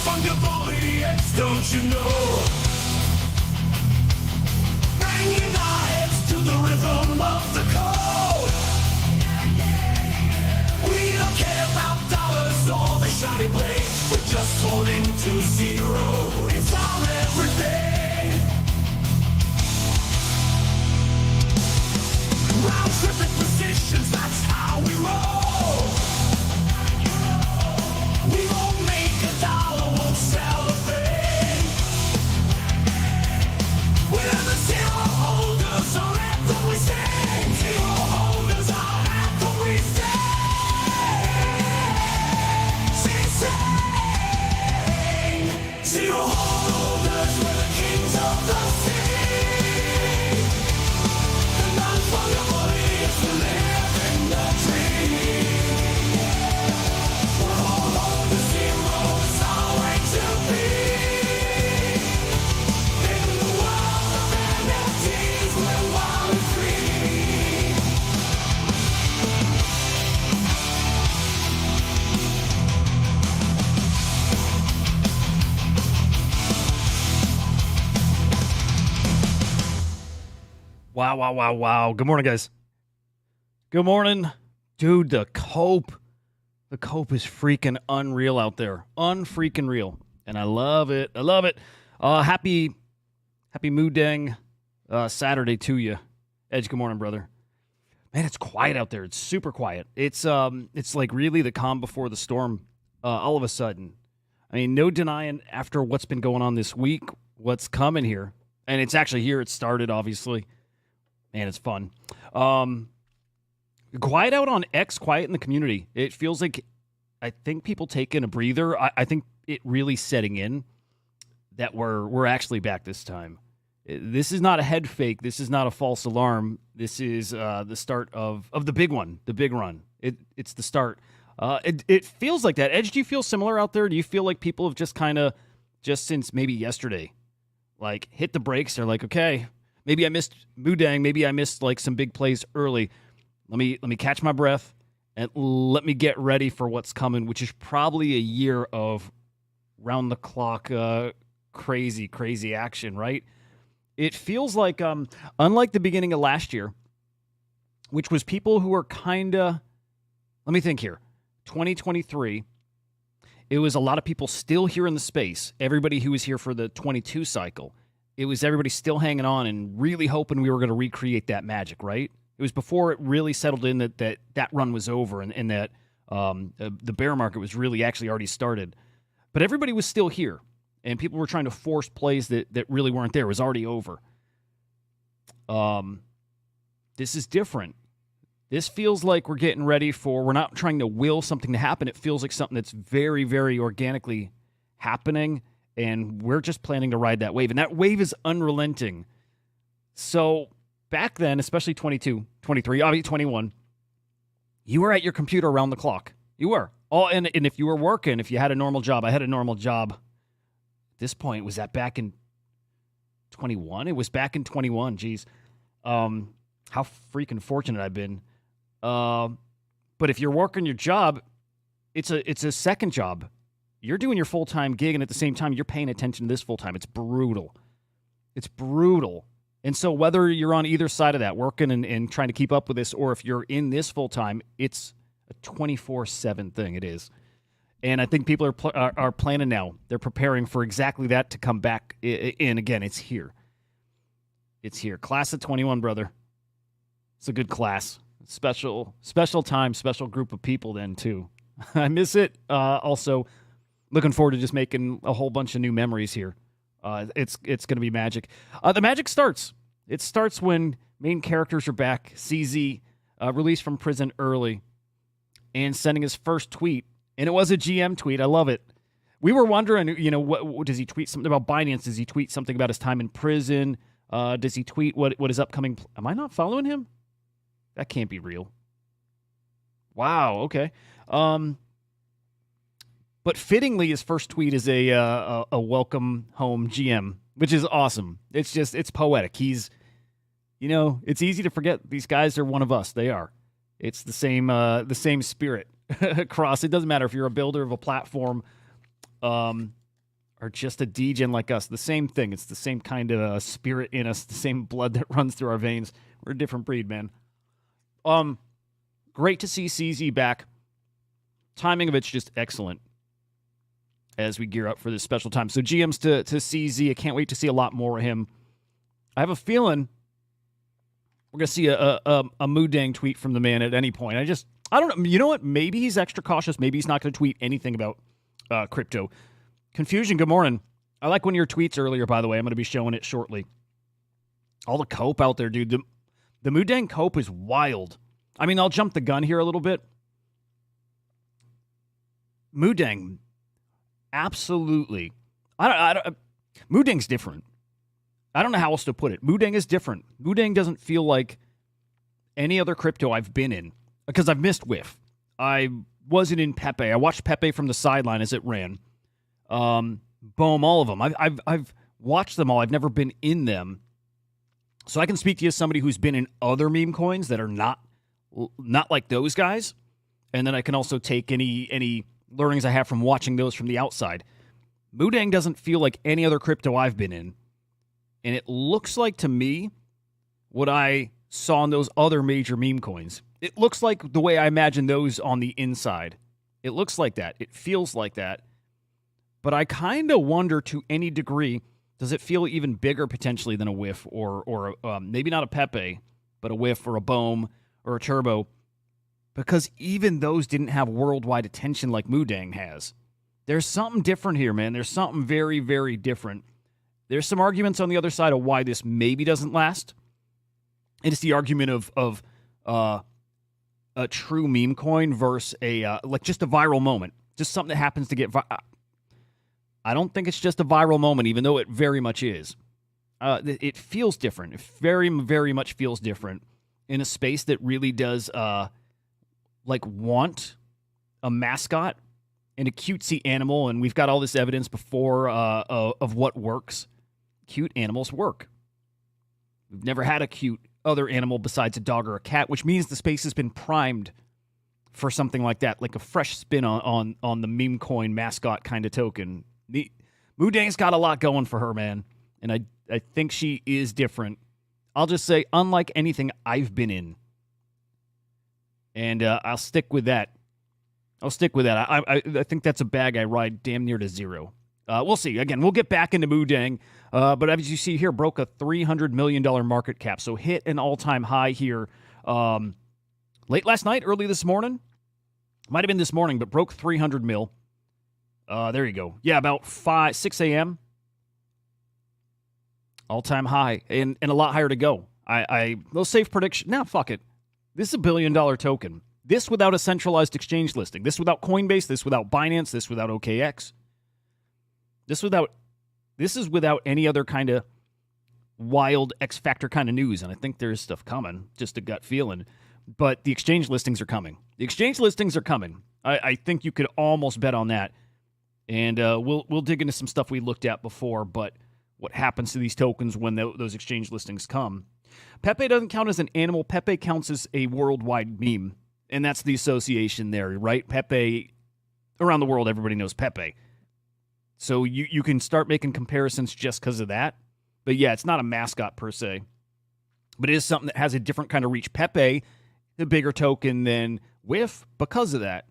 non-fungibility, don't you know? Banging our heads to the rhythm of the code. We don't care about dollars or the shiny blade. We're just holding to zero. It's our everything. Round tripping positions, that's how we roll. We won't make a dollar, won't sell a thing. We're the zero holders, our anthem we sing. Zero holders, our anthem we sing. Zero holders, we're the kings of the sea. The non-fungibility is to live in the dream. We're all on the zero, it's our way to be. In the world of NFTs, we're wild and free. Wow, wow, wow, wow. Good morning, guys. Good morning. Dude, the cope is freaking unreal out there. Unfreaking real. And I love it. I love it. Happy mood Deng Saturday to you. Edge, good morning, brother. Man, it's quiet out there. It's super quiet. It's like really the calm before the storm all of a sudden. I mean, no denying after what's been going on this week, what's coming here. And it's actually here. It started, obviously. Man, it's fun. Quiet out on X, quiet in the community. It feels like I think people taking a breather. I think it really setting in that we're actually back this time. This is not a head fake. This is not a false alarm. This is the start of the big one, the big run. It's the start. It feels like that. Edge, do you feel similar out there? Do you feel like people have just kind of, just since maybe yesterday, like hit the brakes? They're like, okay, maybe I missed Mudang. Maybe I missed like some big plays early. Let me catch my breath and let me get ready for what's coming, which is probably a year of round the clock crazy action, right? It feels like unlike the beginning of last year, which was people who were kind of, let me think here, 2023, it was a lot of people still here in the space. Everybody who was here for the 22 cycle. It was everybody still hanging on and really hoping we were going to recreate that magic, right? It was before it really settled in that run was over and that the bear market was really actually already started. But everybody was still here, and people were trying to force plays that really weren't there. It was already over. This is different. This feels like we're getting ready we're not trying to will something to happen. It feels like something that's very, very organically happening, and we're just planning to ride that wave. And that wave is unrelenting. So back then, especially 22, 23, obviously 21, you were at your computer around the clock. You were. And if you were working, if you had a normal job, I had a normal job. At this point, was that back in 21? It was back in 21, geez. How freaking fortunate I've been. But if you're working your job, it's a second job. You're doing your full-time gig, and at the same time, you're paying attention to this full-time. It's brutal. It's brutal. And so whether you're on either side of that, working and trying to keep up with this, or if you're in this full-time, it's a 24/7 thing. It is. And I think people are planning now. They're preparing for exactly that to come back in again. It's here. It's here. Class of 21, brother. It's a good class. Special time, special group of people then, too. I miss it. Also, looking forward to just making a whole bunch of new memories here. It's going to be magic. The magic starts. It starts when main characters are back. CZ released from prison early and sending his first tweet. And it was a GM tweet. I love it. We were wondering, what does he tweet something about Binance? Does he tweet something about his time in prison? Does he tweet what his upcoming... Am I not following him? That can't be real. Wow, okay. But fittingly, his first tweet is a welcome home GM, which is awesome. It's poetic. He's, it's easy to forget these guys are one of us. They are. It's the same spirit across. It doesn't matter if you're a builder of a platform, are just a degen like us. The same thing. It's the same kind of spirit in us, the same blood that runs through our veins. We're a different breed, man. Great to see CZ back. Timing of it's just excellent as we gear up for this special time. So GMs to CZ. I can't wait to see a lot more of him. I have a feeling we're going to see a Deng tweet from the man at any point. I don't know. You know what? Maybe he's extra cautious. Maybe he's not going to tweet anything about crypto. Confusion, good morning. I like one of your tweets earlier, by the way. I'm going to be showing it shortly. All the cope out there, dude. The Deng cope is wild. I mean, I'll jump the gun here a little bit. Deng, absolutely. Deng's different. I don't know how else to put it. Deng is different. Deng doesn't feel like any other crypto I've been in because I've missed Whiff. I wasn't in Pepe. I watched Pepe from the sideline as it ran. Boom, all of them. I've watched them all. I've never been in them. So I can speak to you as somebody who's been in other meme coins that are not like those guys. And then I can also take any learnings I have from watching those from the outside. Deng doesn't feel like any other crypto I've been in. And it looks like to me what I saw in those other major meme coins. It looks like the way I imagine those on the inside. It looks like that. It feels like that. But I kind of wonder to any degree, does it feel even bigger potentially than a Whiff or maybe not a Pepe, but a Whiff or a Bohm or a Turbo? Because even those didn't have worldwide attention like Deng has. There's something different here, man. There's something very, very different. There's some arguments on the other side of why this maybe doesn't last. And it's the argument of a true meme coin versus like just a viral moment. Just something that happens to get I don't think it's just a viral moment, even though it very much is. It feels different. It very, very much feels different in a space that really does want a mascot and a cutesy animal. And we've got all this evidence before of what works. Cute animals work. We've never had a cute other animal besides a dog or a cat, which means the space has been primed for something like that, like a fresh spin on the meme coin mascot kind of token. Deng's got a lot going for her, man, and I think she is different. I'll just say, unlike anything I've been in, and I'll stick with that. I think that's a bag I ride damn near to zero. We'll see. Again, we'll get back into Deng, but as you see here, broke a $300 million market cap, so hit an all-time high here late last night, early this morning. Might have been this morning, but broke 300 mil. There you go. Yeah, about 6 a.m. All-time high, and a lot higher to go. Little safe prediction. Nah, fuck it. This is $1 billion token. This without a centralized exchange listing. This without Coinbase. This without Binance. This without OKX. This is without any other kind of wild X Factor kind of news, and I think there's stuff coming, just a gut feeling. But the exchange listings are coming. I think you could almost bet on that. And we'll dig into some stuff we looked at before, but what happens to these tokens when those exchange listings come. Pepe doesn't count as an animal. Pepe counts as a worldwide meme, and that's the association there, right? Pepe, around the world, everybody knows Pepe. So you can start making comparisons just because of that. But yeah, it's not a mascot per se. But it is something that has a different kind of reach. Pepe, the bigger token than Whiff because of that.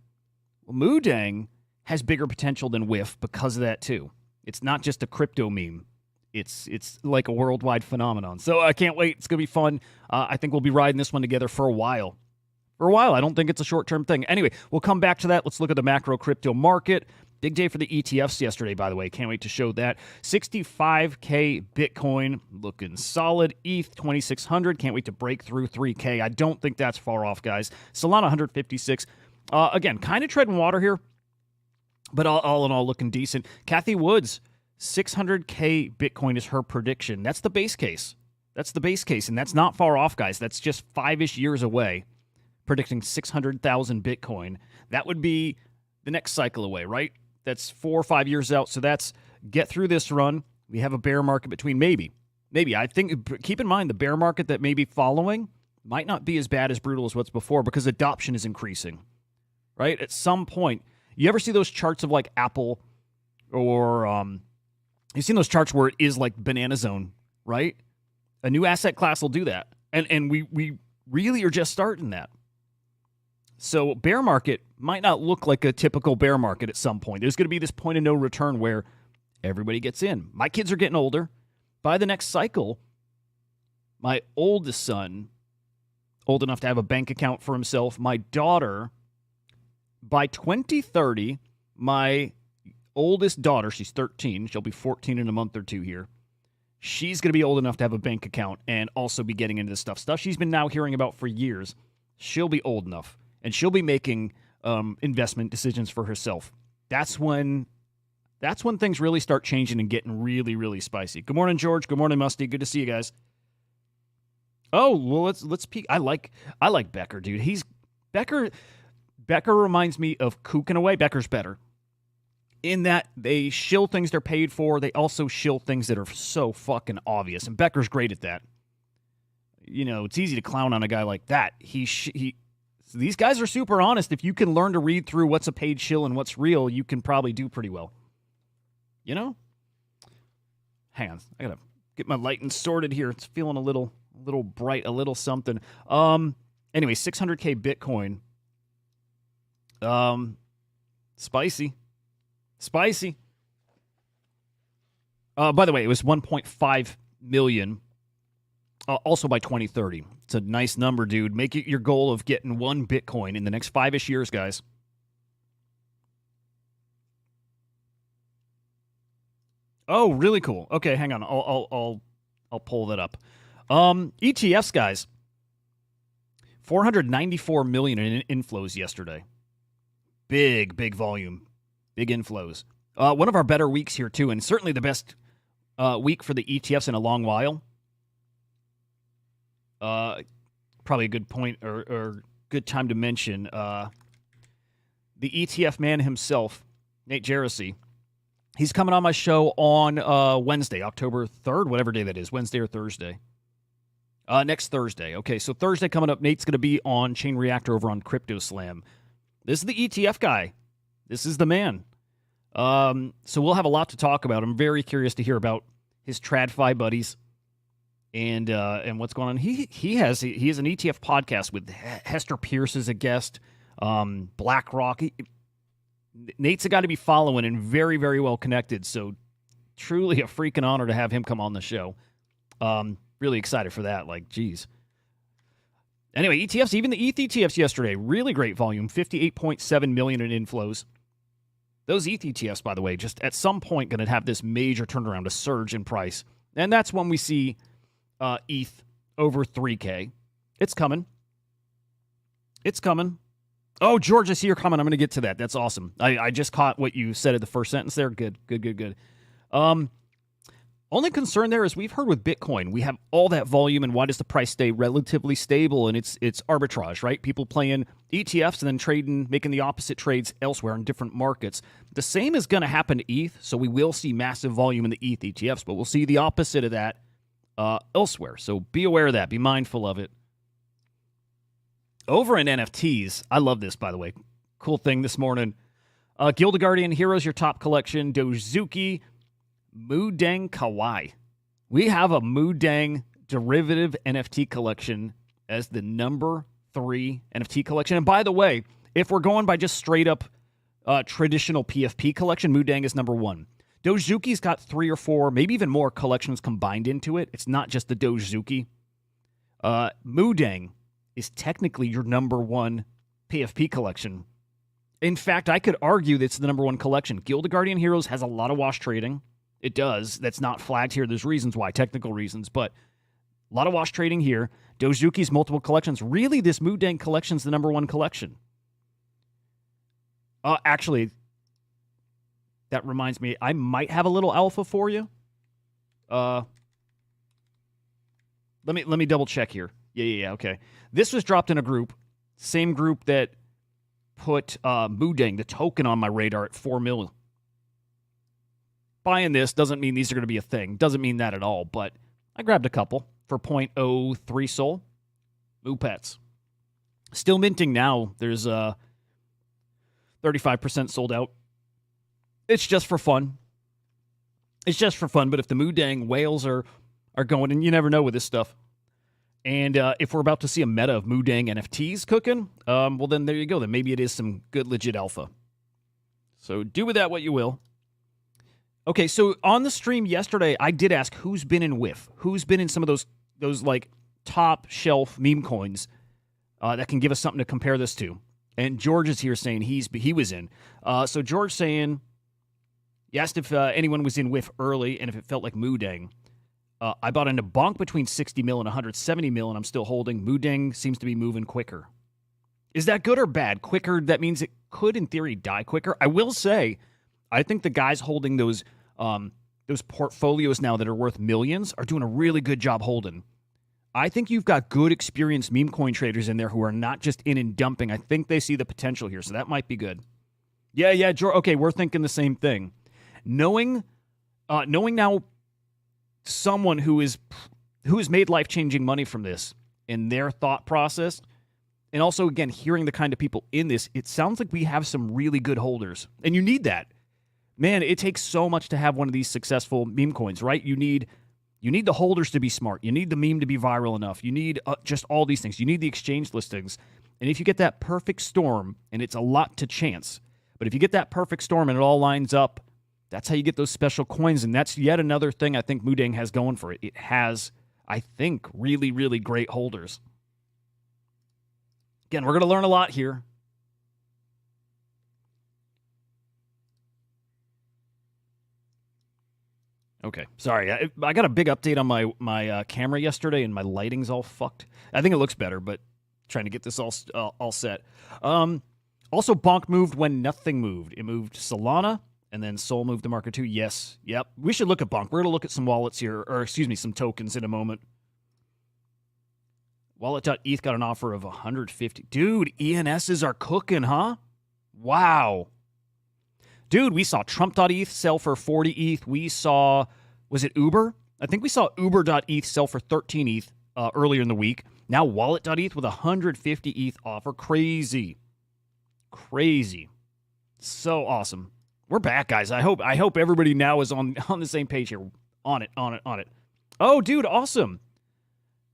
Well, Deng has bigger potential than Whiff because of that too. It's not just a crypto meme. It's like a worldwide phenomenon. So I can't wait. It's going to be fun. I think we'll be riding this one together for a while. I don't think it's a short-term thing. Anyway, we'll come back to that. Let's look at the macro crypto market. Big day for the ETFs yesterday, by the way. Can't wait to show that. 65K Bitcoin looking solid. ETH 2,600. Can't wait to break through 3K. I don't think that's far off, guys. Solana 156. Again, kind of treading water here, but all in all looking decent. Kathy Woods, 600K Bitcoin is her prediction. That's the base case. And that's not far off, guys. That's just 5-ish years away, predicting 600,000 Bitcoin. That would be the next cycle away, right? That's 4 or 5 years out. So that's get through this run. We have a bear market between maybe. I think, keep in mind, the bear market that may be following might not be as bad as brutal as what's before because adoption is increasing, right? At some point, you ever see those charts of like Apple or You've seen those charts where it is like banana zone, right? A new asset class will do that. And we really are just starting that. So bear market might not look like a typical bear market at some point. There's going to be this point of no return where everybody gets in. My kids are getting older. By the next cycle, my oldest son, old enough to have a bank account for himself, my daughter, by 2030, my oldest daughter, she's 13, she'll be 14 in a month or two here, she's going to be old enough to have a bank account and also be getting into this stuff she's been now hearing about for years. She'll be old enough, and she'll be making investment decisions for herself. That's when things really start changing and getting really, really spicy. Good morning, George. Good morning, Musty. Good to see you guys. Oh, well, let's peek. I like Becker, dude. Becker reminds me of Kook in a way. Becker's better in that they shill things they're paid for. They also shill things that are so fucking obvious, and Becker's great at that. You know, it's easy to clown on a guy like that. These guys are super honest. If you can learn to read through what's a paid shill and what's real, you can probably do pretty well. You know? Hang on. I gotta get my lighting sorted here. It's feeling a little bright, a little something. Anyway, 600K Bitcoin. Spicy. By the way, it was 1.5 million. Also by 2030. It's a nice number, dude. Make it your goal of getting one Bitcoin in the next 5-ish years, guys. Oh, really cool. Okay, hang on. I'll pull that up. ETFs, guys. 494 million in inflows yesterday. Big volume. Big inflows. One of our better weeks here, too, and certainly the best week for the ETFs in a long while. Probably a good point or good time to mention the ETF man himself, Nate Jersey. He's coming on my show on Wednesday, October 3rd, whatever day that is, Wednesday or Thursday. Next Thursday. Okay, so Thursday coming up, Nate's going to be on Chain Reactor over on Crypto Slam. This is the ETF guy. This is the man. So we'll have a lot to talk about. I'm very curious to hear about his TradFi buddies and what's going on. He has an ETF podcast with Hester Pierce as a guest, BlackRock. Nate's a guy to be following and very, very well connected. So truly a freaking honor to have him come on the show. Really excited for that. Like, geez. Anyway, ETFs, even the ETH ETFs yesterday, really great volume, 58.7 million in inflows. Those ETH ETFs, by the way, just at some point going to have this major turnaround, a surge in price. And that's when we see ETH over 3K. It's coming. Oh, George, I see your comment. I'm going to get to that. That's awesome. I just caught what you said at the first sentence there. Good. Only concern there is we've heard with Bitcoin, we have all that volume, and why does the price stay relatively stable? And it's arbitrage, right? People playing ETFs and then trading, making the opposite trades elsewhere in different markets. The same is going to happen to ETH, so we will see massive volume in the ETH ETFs, but we'll see the opposite of that elsewhere. So be aware of that. Be mindful of it. Over in NFTs, I love this, by the way. Cool thing this morning. Gilda Guardian Heroes, your top collection. Dozuki, Deng Kawaii. We have a Deng derivative NFT collection as the number 3 NFT collection. And by the way, if we're going by just straight up traditional PFP collection, Deng is number 1. Dozuki's got 3 or 4, maybe even more collections combined into it. It's not just the Dozuki. Deng is technically your number 1 PFP collection. In fact, I could argue that it's the number 1 collection. Gilda Guardian Heroes has a lot of wash trading. It does. That's not flagged here. There's reasons why, technical reasons, but a lot of wash trading here. Dozuki's multiple collections. Really, this Deng collection's the number 1 collection. Actually, that reminds me, I might have a little alpha for you. Let me double check here. Yeah, okay. This was dropped in a group, same group that put Deng, the token, on my radar at 4 million. Buying this doesn't mean these are going to be a thing. Doesn't mean that at all, but I grabbed a couple for 0.03 Sol. Moo Pets. Still minting now. There's 35% sold out. It's just for fun. It's just for fun, but if the Mudang whales are going, and you never know with this stuff. And if we're about to see a meta of Mudang NFTs cooking, well, then there you go. Then maybe it is some good, legit alpha. So do with that what you will. Okay, so on the stream yesterday, I did ask who's been in WIF, who's been in some of those like top shelf meme coins that can give us something to compare this to. And George is here saying he was in. So George saying, he asked if anyone was in WIF early and if it felt like Mudang. I bought into Bonk between 60 mil and 170 mil, and I'm still holding. Mudang seems to be moving quicker. Is that good or bad? Quicker, that means it could, in theory, die quicker. I will say, I think the guys holding those portfolios now that are worth millions are doing a really good job holding. I think you've got good, experienced meme coin traders in there who are not just in and dumping. I think they see the potential here, so that might be good. Yeah, George. Okay, we're thinking the same thing. Knowing now someone who has made life-changing money from this in their thought process, and also, again, hearing the kind of people in this, it sounds like we have some really good holders, and you need that. Man, it takes so much to have one of these successful meme coins, right? You need the holders to be smart. You need the meme to be viral enough. You need just all these things. You need the exchange listings. And if you get that perfect storm, and it's a lot to chance, but if you get that perfect storm and it all lines up, that's how you get those special coins. And that's yet another thing I think Mudang has going for it. It has, I think, really, really great holders. Again, we're going to learn a lot here. Okay, sorry. I got a big update on my camera yesterday, and my lighting's all fucked. I think it looks better, but trying to get this all set. Also, Bonk moved when nothing moved. It moved Solana, and then Sol moved to Market 2. Yes, yep. We should look at Bonk. We're going to look at some wallets here, or excuse me, some tokens in a moment. Wallet.eth got an offer of 150. Dude, ENSs are cooking, huh? Wow. Dude, we saw Trump.eth sell for 40 ETH. We saw, was it Uber? I think we saw Uber.eth sell for 13 ETH earlier in the week. Now Wallet.eth with 150 ETH offer. Crazy. So awesome. We're back, guys. I hope everybody now is on the same page here. On it. Oh, dude, awesome.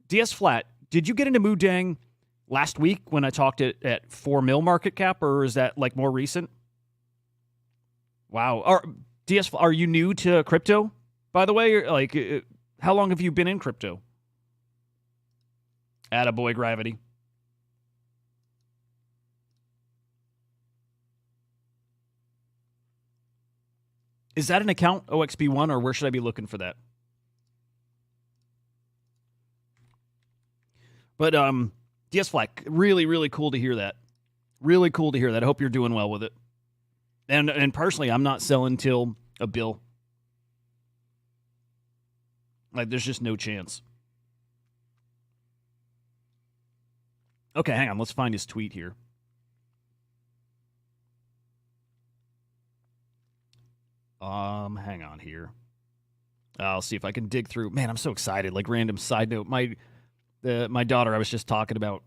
DS Flat, did you get into Mudang last week when I talked at 4 mil market cap, or is that like more recent? Wow. Are you new to crypto, by the way? Like, how long have you been in crypto? Attaboy, Gravity. Is that an account, OXB1, or where should I be looking for that? But DS Flack, really, really cool to hear that. Really cool to hear that. I hope you're doing well with it. And personally, I'm not selling till a bill. Like, there's just no chance. Okay, hang on. Let's find his tweet here. Hang on here. I'll see if I can dig through. Man, I'm so excited. Like, random side note. My daughter I was just talking about,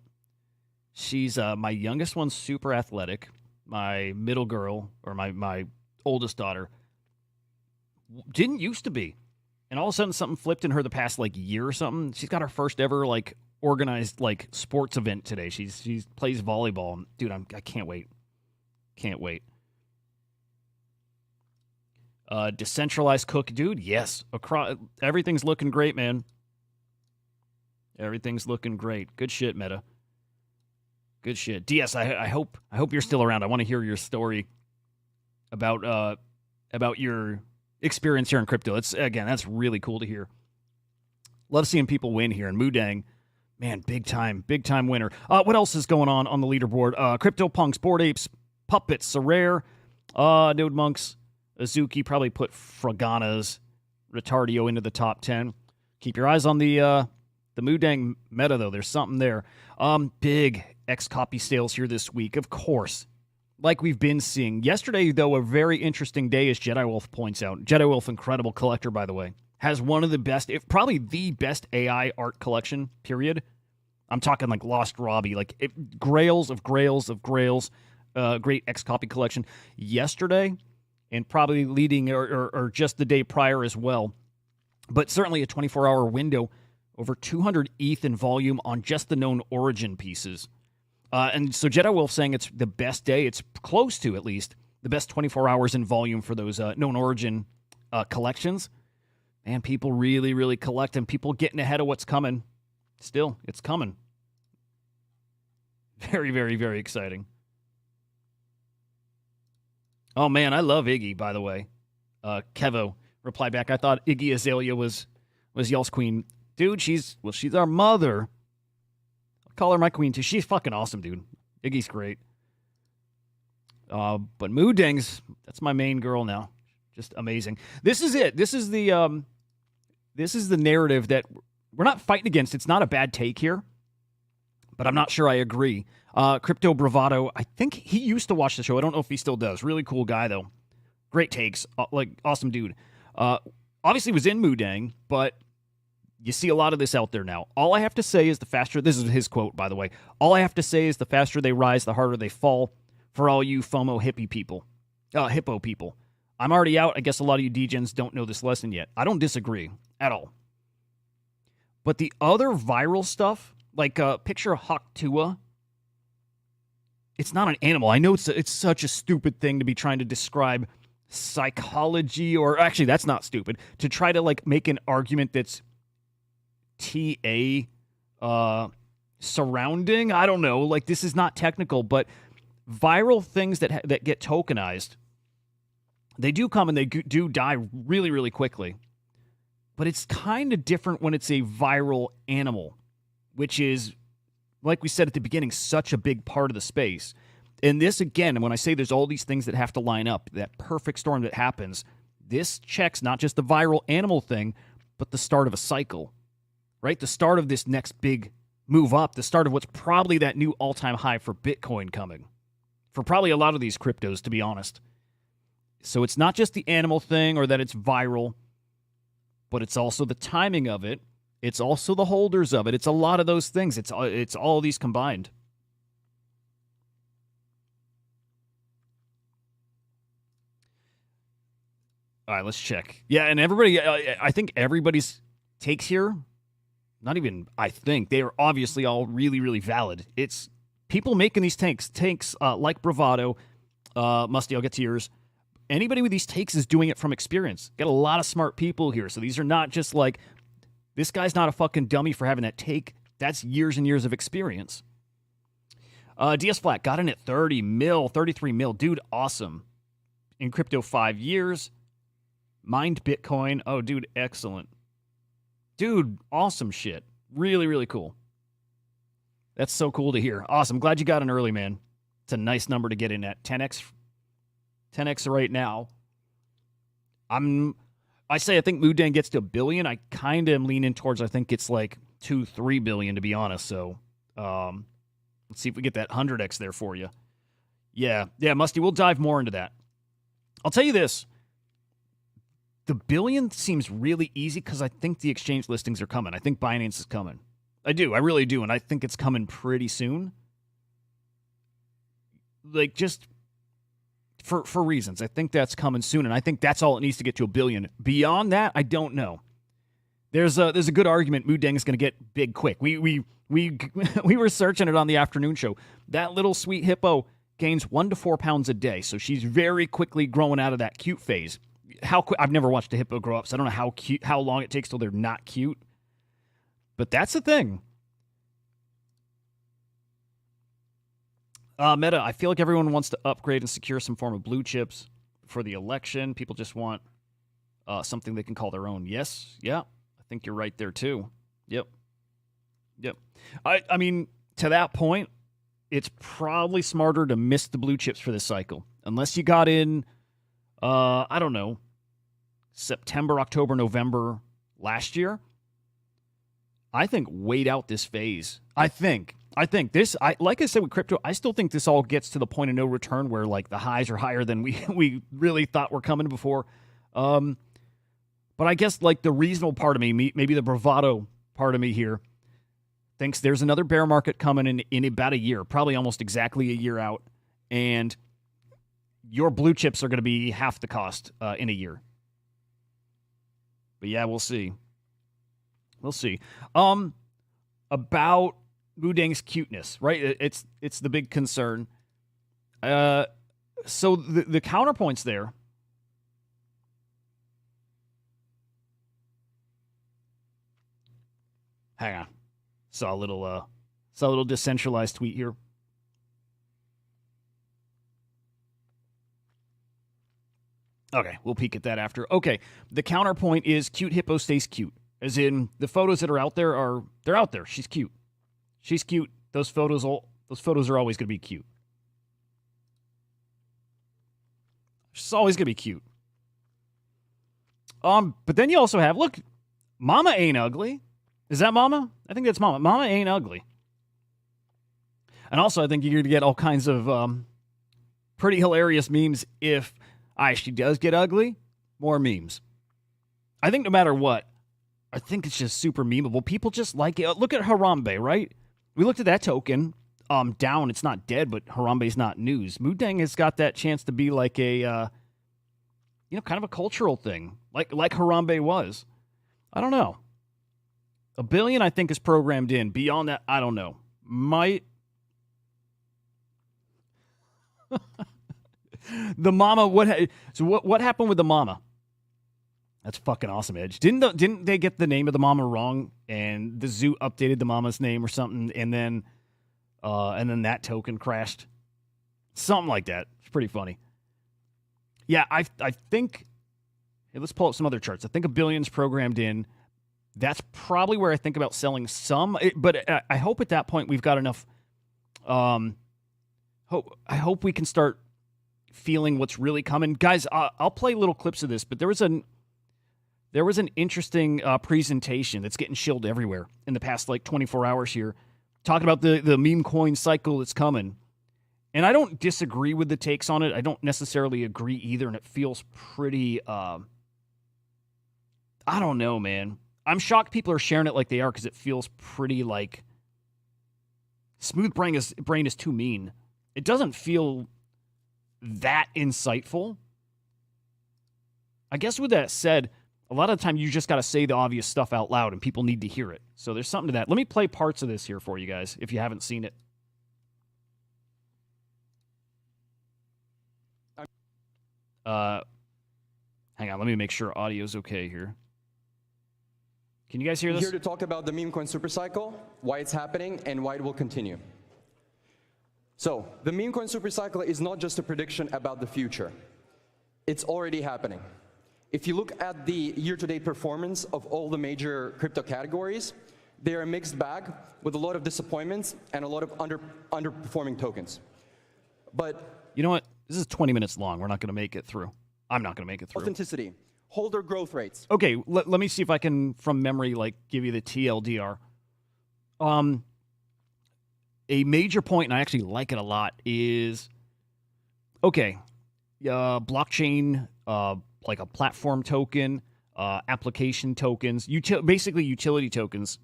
she's my youngest one's super athletic. My middle girl, or my oldest daughter, didn't used to be. And all of a sudden something flipped in her the past like year or something. She's got her first ever like organized like sports event today. She plays volleyball. Dude, I can't wait. Can't wait. Decentralized cook, dude. Yes. Everything's looking great, man. Everything's looking great. Good shit, Meta. Good shit. DS, I hope you're still around. I want to hear your story about your experience here in crypto. That's really cool to hear. Love seeing people win here. And Mudang, man, big time winner. What else is going on the leaderboard? CryptoPunks, Bored Apes, Puppets, Sorare, Node Monks, Azuki, probably put Fraganas, Retardio into the top 10. Keep your eyes on the Mudang meta, though. There's something there. Big X copy sales here this week, of course, like we've been seeing. Yesterday, though, a very interesting day, as Jedi Wolf points out. Jedi Wolf, incredible collector, by the way, has one of the best, if probably the best AI art collection, period. I'm talking like Lost Robbie, like grails of grails of grails, great X copy collection. Yesterday, and probably leading or just the day prior as well. But certainly a 24-hour window, over 200 ETH in volume on just the known origin pieces. And so Jedi Wolf saying it's the best day. It's close to, at least, the best 24 hours in volume for those known origin collections. Man, people really, really collecting. People getting ahead of what's coming. Still, it's coming. Very, very, very exciting. Oh, man, I love Iggy, by the way. Kevo replied back, I thought Iggy Azalea was y'all's queen. Dude, she's our mother. I'll call her my queen, too. She's fucking awesome, dude. Iggy's great. But Moo Deng's, that's my main girl now. Just amazing. This is it. This is the narrative that we're not fighting against. It's not a bad take here, but I'm not sure I agree. Crypto Bravado, I think he used to watch the show. I don't know if he still does. Really cool guy, though. Great takes. Awesome dude. Obviously was in Moo Deng, but you see a lot of this out there now. All I have to say is the faster, this is his quote, by the way, all I have to say is the faster they rise, the harder they fall for all you FOMO hippo people. I'm already out. I guess a lot of you degens don't know this lesson yet. I don't disagree at all. But the other viral stuff, like picture Hawk Tua, it's not an animal. I know it's such a stupid thing to be trying to describe psychology, or actually that's not stupid, to try to like make an argument that's TA surrounding. I don't know. Like, this is not technical, but viral things that get tokenized, they do come and they do die really, really quickly. But it's kind of different when it's a viral animal, which is, like we said at the beginning, such a big part of the space. And this, again, when I say there's all these things that have to line up, that perfect storm that happens, this checks not just the viral animal thing, but the start of a cycle, right? The start of this next big move up, the start of what's probably that new all-time high for Bitcoin coming, for probably a lot of these cryptos, to be honest. So it's not just the animal thing or that it's viral, but it's also the timing of it. It's also the holders of it. It's a lot of those things. It's all these combined. All right, let's check. Yeah, and everybody, I think everybody's takes here, not even I think, they are obviously all really, really valid. It's people making these takes like Bravado, Musty, I'll get to yours. Anybody with these takes is doing it from experience. Got a lot of smart people here, so these are not just like, this guy's not a fucking dummy for having that take. That's years and years of experience. DS Flat got in at 30 mil, 33 mil. Dude, awesome. In crypto 5 years. Mined Bitcoin. Oh, dude, excellent. Dude, awesome shit. Really, really cool. That's so cool to hear. Awesome. Glad you got in early, man. It's a nice number to get in at. 10x right now. I think Moo Deng gets to $1 billion. I kind of am leaning towards, I think it's like 2-3 billion, to be honest. So let's see if we get that 100x there for you. Yeah, Musty, we'll dive more into that. I'll tell you this. The billion seems really easy because I think the exchange listings are coming. I think Binance is coming. I do. I really do. And I think it's coming pretty soon. Like, just for reasons. I think that's coming soon. And I think that's all it needs to get to $1 billion. Beyond that, I don't know. There's a good argument Moo Deng is going to get big quick. We were searching it on the afternoon show. That little sweet hippo gains 1 to 4 pounds a day. So she's very quickly growing out of that cute phase. I've never watched a hippo grow up, so I don't know how long it takes till they're not cute. But that's the thing. Meta, I feel like everyone wants to upgrade and secure some form of blue chips for the election. People just want something they can call their own. Yes, yeah, I think you're right there too. Yep. I mean, to that point, it's probably smarter to miss the blue chips for this cycle. Unless you got in, I don't know, September, October, November last year. I think wait out this phase. I think this, like I said with crypto, I still think this all gets to the point of no return where like the highs are higher than we really thought were coming before. But I guess like the reasonable part of me, maybe the bravado part of me here, thinks there's another bear market coming in about a year, probably almost exactly a year out. And your blue chips are going to be half the cost in a year. But yeah, we'll see. We'll see. About Deng's cuteness, right? It's the big concern. So the counterpoints there. Hang on. Saw a little decentralized tweet here. Okay, we'll peek at that after. Okay, the counterpoint is cute hippo stays cute. As in, the photos that are out there they're out there. She's cute. She's cute. Those photos are always going to be cute. She's always going to be cute. But then you also have, look, Mama ain't ugly. Is that Mama? I think that's Mama. Mama ain't ugly. And also, I think you're going to get all kinds of pretty hilarious memes if she does get ugly. More memes. I think no matter what, I think it's just super memeable. People just like it. Look at Harambe, right? We looked at that token. Down, it's not dead, but Harambe's not news. Deng has got that chance to be like a, kind of a cultural thing, like Harambe was. I don't know. $1 billion, I think, is programmed in. Beyond that, I don't know. Might. The Mama. What happened with the Mama? That's fucking awesome, Edge. Didn't they get the name of the Mama wrong, and the zoo updated the Mama's name or something, and then that token crashed? Something like that. It's pretty funny. Yeah, I think. Hey, let's pull up some other charts. I think $1 billion's programmed in. That's probably where I think about selling some. But I hope at that point we've got enough. I hope we can start feeling what's really coming, guys. I'll play little clips of this, but there was an interesting presentation that's getting shilled everywhere in the past 24 hours here, talking about the meme coin cycle that's coming. And I don't disagree with the takes on it. I don't necessarily agree either, and it feels pretty, I don't know, man. I'm shocked people are sharing it like they are because it feels pretty smooth brain is too mean. It doesn't feel that insightful. I guess with that said, a lot of the time you just got to say the obvious stuff out loud and people need to hear it. So there's something to that. Let me play parts of this here for you guys if you haven't seen it. Hang on, let me make sure audio's okay here. Can you guys hear this? Here to talk about the meme coin supercycle, why it's happening, and why it will continue. So, the meme coin supercycle is not just a prediction about the future. It's already happening. If you look at the year-to-date performance of all the major crypto categories, they're a mixed bag with a lot of disappointments and a lot of underperforming tokens. But you know what? This is 20 minutes long. We're not going to make it through. I'm not going to make it through. Authenticity, holder growth rates. Okay, let me see if I can, from memory, give you the TLDR. A major point, and I actually like it a lot, is, okay, blockchain, like a platform token, application tokens, basically utility tokens.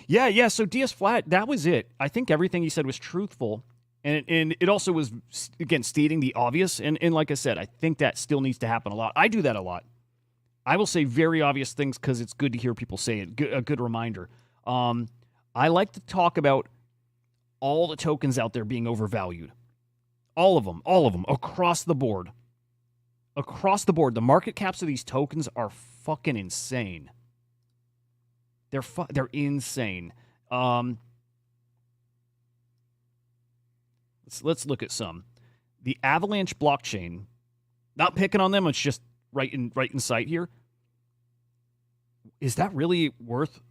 Yeah, so DS Flat, that was it. I think everything he said was truthful. And it also was, again, stating the obvious. And like I said, I think that still needs to happen a lot. I do that a lot. I will say very obvious things because it's good to hear people say it. A good reminder. I like to talk about all the tokens out there being overvalued. All of them, across the board. Across the board, the market caps of these tokens are fucking insane. They're insane. Let's look at some. The Avalanche blockchain, not picking on them, it's just right in sight here. Is that really worth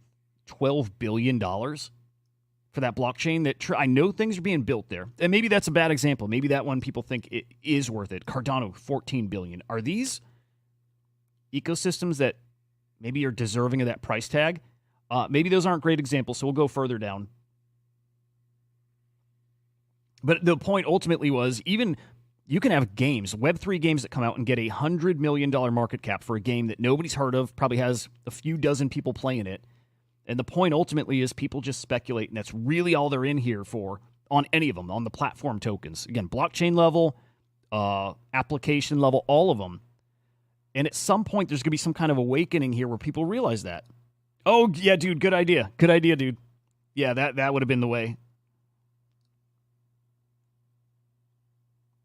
$12 billion for that blockchain? That I know things are being built there, and maybe that's a bad example. Maybe that one people think it is worth it. Cardano, $14 billion. Are these ecosystems that maybe are deserving of that price tag? Maybe those aren't great examples, so we'll go further down. But the point ultimately was, even you can have games, Web3 games that come out and get $100 million market cap for a game that nobody's heard of, probably has a few dozen people playing it. And the point ultimately is people just speculate, and that's really all they're in here for on any of them, on the platform tokens. Again, blockchain level, application level, all of them. And at some point, there's going to be some kind of awakening here where people realize that. Oh, yeah, dude, good idea. Good idea, dude. Yeah, that would have been the way.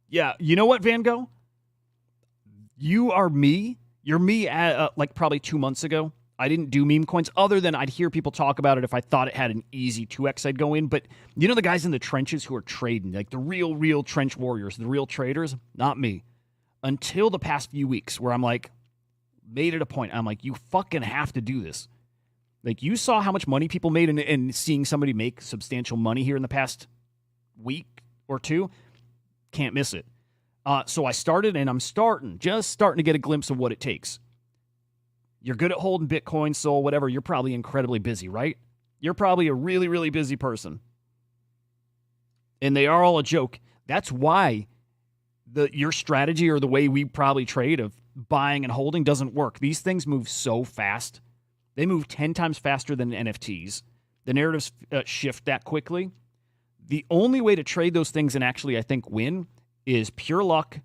Yeah, you know what, Van Gogh? You are me. You're me like probably 2 months ago. I didn't do meme coins other than I'd hear people talk about it. If I thought it had an easy 2x, I'd go in. But you know the guys in the trenches who are trading, like the real trench warriors, the real traders? Not me. Until the past few weeks where I'm like, made it a point. I'm like, you fucking have to do this. Like, you saw how much money people made and seeing somebody make substantial money here in the past week or two. Can't miss it. So I started, and I'm just starting to get a glimpse of what it takes. You're good at holding Bitcoin, Sol, whatever. You're probably incredibly busy, right? You're probably a really, really busy person. And they are all a joke. That's why your strategy or the way we probably trade of buying and holding doesn't work. These things move so fast. They move 10 times faster than NFTs. The narratives shift that quickly. The only way to trade those things and actually, I think, win is pure luck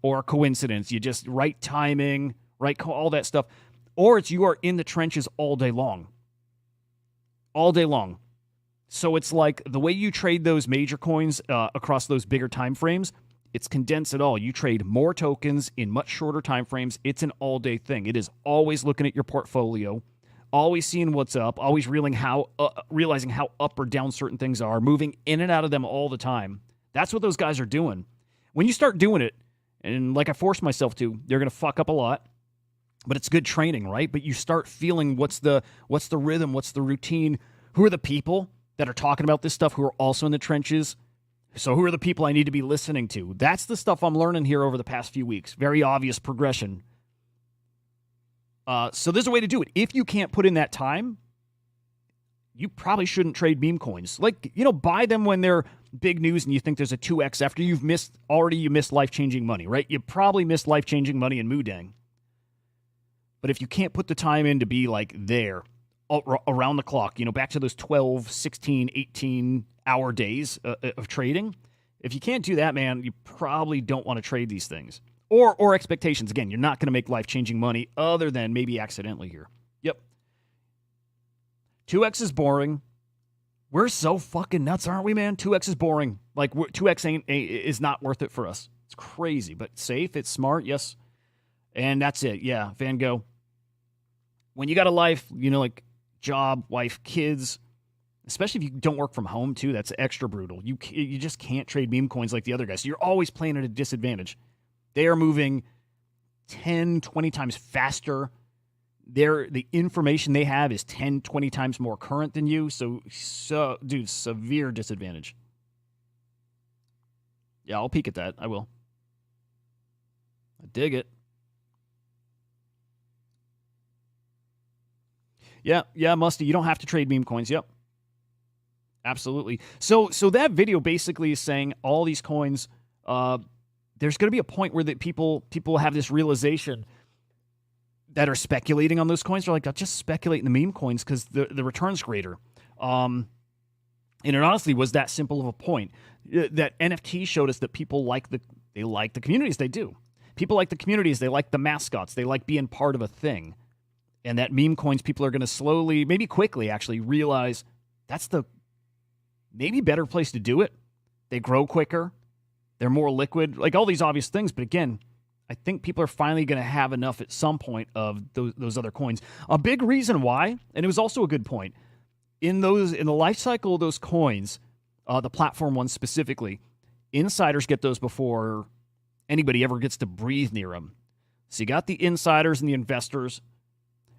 or coincidence. You just right timing, right call, all that stuff. Or it's you are in the trenches all day long. All day long. So it's like the way you trade those major coins across those bigger time frames, it's condensed it all. You trade more tokens in much shorter time frames. It's an all-day thing. It is always looking at your portfolio, always seeing what's up, always realizing how up or down certain things are, moving in and out of them all the time. That's what those guys are doing. When you start doing it, and like I forced myself to, you're going to fuck up a lot, but it's good training, right? But you start feeling what's the rhythm, what's the routine, who are the people that are talking about this stuff who are also in the trenches. So who are the people I need to be listening to? That's the stuff I'm learning here over the past few weeks. Very obvious progression. So there's a way to do it. If you can't put in that time, you probably shouldn't trade meme coins. Like, buy them when they're big news and you think there's a 2x after you missed life-changing money, right? You probably missed life-changing money in Deng. But if you can't put the time in to be like there around the clock, back to those 12, 16, 18-hour days of trading, if you can't do that, man, you probably don't want to trade these things. Or expectations. Again, you're not going to make life-changing money other than maybe accidentally here. Yep. 2x is boring. We're so fucking nuts, aren't we, man? 2x is boring. Like, 2x is not worth it for us. It's crazy, but safe. It's smart, yes. And that's it. Yeah, Van Gogh. When you got a life, like job, wife, kids, especially if you don't work from home, too, that's extra brutal. You just can't trade meme coins like the other guys. So you're always playing at a disadvantage. They are moving 10, 20 times faster. The information they have is 10, 20 times more current than you. So dude, severe disadvantage. Yeah, I'll peek at that. I will. I dig it. Yeah, Musty, you don't have to trade meme coins. Yep. Absolutely. So that video basically is saying all these coins, there's going to be a point where people have this realization that are speculating on those coins. They're like, I'll just speculate in the meme coins because the return's greater. And it honestly was that simple of a point. That NFT showed us that people like the communities. They do. People like the communities. They like the mascots. They like being part of a thing. And that meme coins, people are going to slowly, maybe quickly actually realize that's the maybe better place to do it. They grow quicker. They're more liquid. Like all these obvious things. But again, I think people are finally going to have enough at some point of those other coins. A big reason why, and it was also a good point, in the life cycle of those coins, the platform ones specifically, insiders get those before anybody ever gets to breathe near them. So you got the insiders and the investors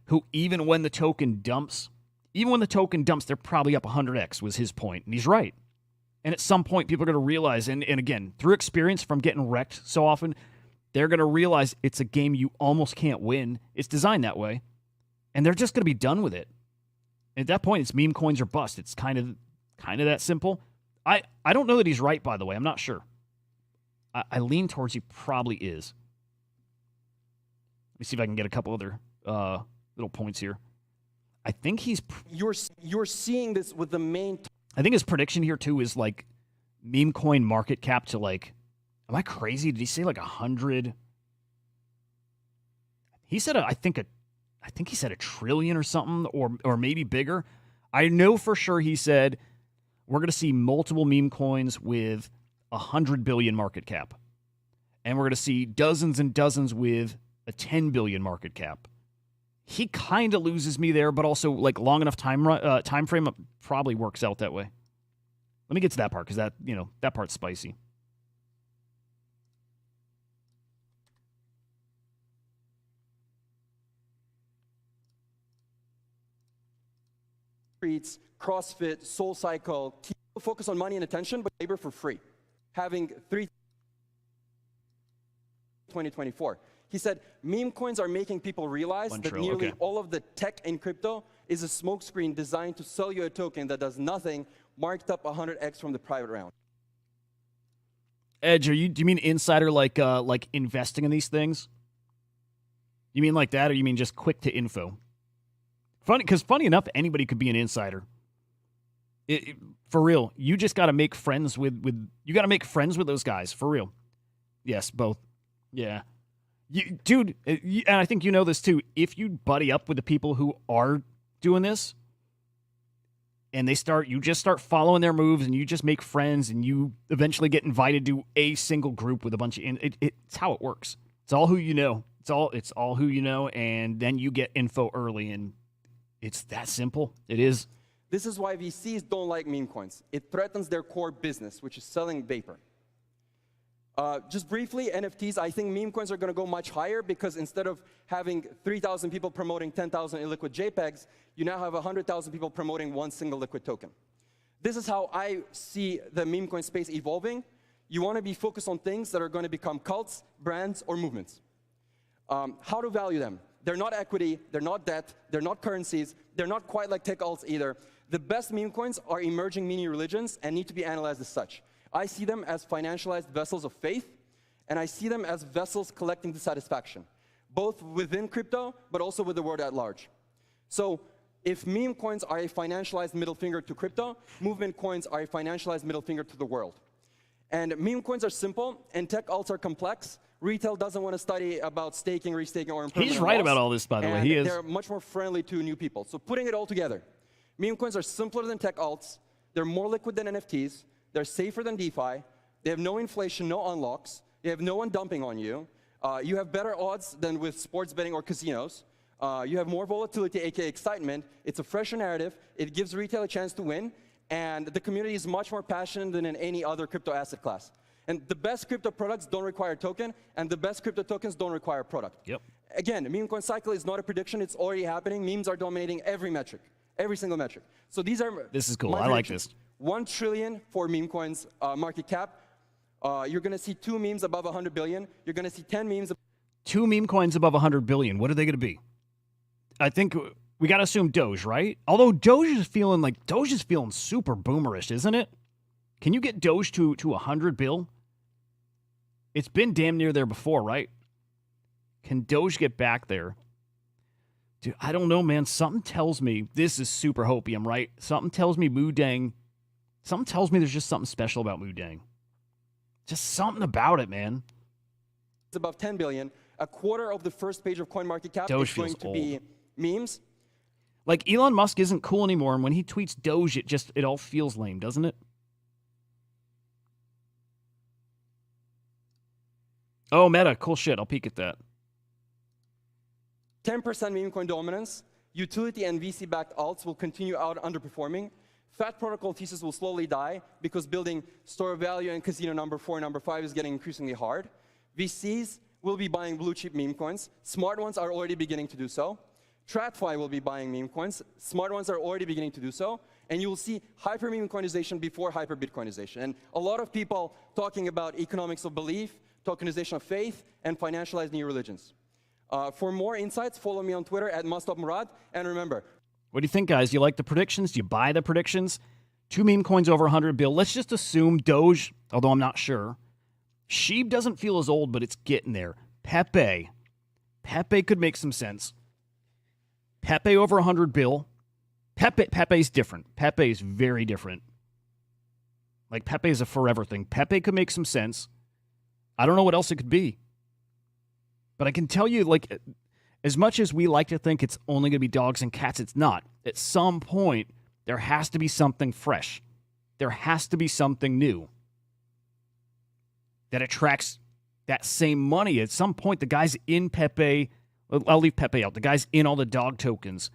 who even when the token dumps, they're probably up 100x was his point. And he's right. And at some point, people are going to realize, and again, through experience from getting wrecked so often, they're going to realize it's a game you almost can't win. It's designed that way. And they're just going to be done with it. At that point, it's meme coins or bust. It's kind of that simple. I don't know that he's right, by the way. I'm not sure. I lean towards he probably is. Let me see if I can get a couple other little points here. I think he's... You're seeing this with the main... I think his prediction here, too, is like meme coin market cap to like $1 Am I crazy? Did he say like 100? He said, I think he said $1 trillion or something, or maybe bigger. I know for sure he said we're going to see multiple meme coins with 100 billion market cap. And we're going to see dozens and dozens with a 10 billion market cap. He kind of loses me there, but also like long enough time frame probably works out that way. Let me get to that part because that part's spicy. CrossFit, Soul Cycle, keep focus on money and attention, but labor for free. Having 2024. He said, meme coins are making people realize that nearly all of the tech in crypto is a smokescreen designed to sell you a token that does nothing, marked up 100x from the private round. Edge, do you mean insider like investing in these things? You mean like that, or you mean just quick to info? Funny enough, anybody could be an insider. For real, you just got to make friends with those guys. For real, yes, both. Yeah, dude, and I think you know this too. If you buddy up with the people who are doing this, and you just start following their moves, and you just make friends, and you eventually get invited to a single group with a bunch of. It's how it works. It's all who you know. It's all who you know, and then you get info early and. It's that simple. It is. This is why VCs don't like meme coins. It threatens their core business, which is selling vapor. Just briefly, NFTs, I think meme coins are going to go much higher because instead of having 3,000 people promoting 10,000 illiquid JPEGs, you now have 100,000 people promoting one single liquid token. This is how I see the meme coin space evolving. You want to be focused on things that are going to become cults, brands, or movements. How to value them? They're not equity, they're not debt, they're not currencies, they're not quite like tech alts either. The best meme coins are emerging mini religions and need to be analyzed as such. I see them as financialized vessels of faith, and I see them as vessels collecting dissatisfaction, both within crypto, but also with the world at large. So if meme coins are a financialized middle finger to crypto, movement coins are a financialized middle finger to the world. And meme coins are simple, and tech alts are complex. Retail doesn't want to study about staking, restaking, or impermanent He's right loss, about all this, by the way. He is. They're much more friendly to new people. So putting it all together, meme coins are simpler than tech alts. They're more liquid than NFTs. They're safer than DeFi. They have no inflation, no unlocks. They have no one dumping on you. You have better odds than with sports betting or casinos. You have more volatility, aka excitement. It's a fresher narrative. It gives retail a chance to win. And the community is much more passionate than in any other crypto asset class. And the best crypto products don't require token, and the best crypto tokens don't require product. Yep. Again, the meme coin cycle is not a prediction. It's already happening. Memes are dominating every metric, every single metric. So these are This is cool. I like this. 1 trillion for meme coins market cap. You're going to see 2 memes above 100 billion. You're going to see 10 memes. 2 meme coins above 100 billion. What are they going to be? I think we got to assume Doge, right? Although Doge is feeling super boomerish, isn't it? Can you get Doge to 100 bill? It's been damn near there before, right? Can Doge get back there? Dude, I don't know, man. Something tells me this is super hopium, right? Something tells me Deng. Something tells me there's just something special about Deng. Just something about it, man. It's above 10 billion. A quarter of the first page of CoinMarketCap Doge is going to be memes. Like Elon Musk isn't cool anymore, and when he tweets Doge, it all feels lame, doesn't it? Oh, Meta, cool shit. I'll peek at that. 10% meme coin dominance. Utility and VC-backed alts will continue out underperforming. Fat protocol thesis will slowly die because building store of value and casino number 4 and number 5 is getting increasingly hard. VCs will be buying blue chip meme coins. Smart ones are already beginning to do so. TradFi will be buying meme coins. Smart ones are already beginning to do so. And you will see hyper meme coinization before hyper Bitcoinization. And a lot of people talking about economics of belief, tokenization of faith, and financialized new religions. For more insights, follow me on Twitter at @MustopMurad. And remember, what do you think, guys? Do you like the predictions? Do you buy the predictions? 2 meme coins over 100 bill. Let's just assume Doge, although I'm not sure. Sheeb doesn't feel as old, but it's getting there. Pepe could make some sense. Pepe over 100 bill. Pepe's different. Pepe is very different. Like, Pepe is a forever thing. Pepe could make some sense. I don't know what else it could be. But I can tell you, like, as much as we like to think it's only going to be dogs and cats, it's not. At some point, there has to be something fresh. There has to be something new that attracts that same money. At some point, the guys in Pepe, I'll leave Pepe out, the guys in all the dog tokens,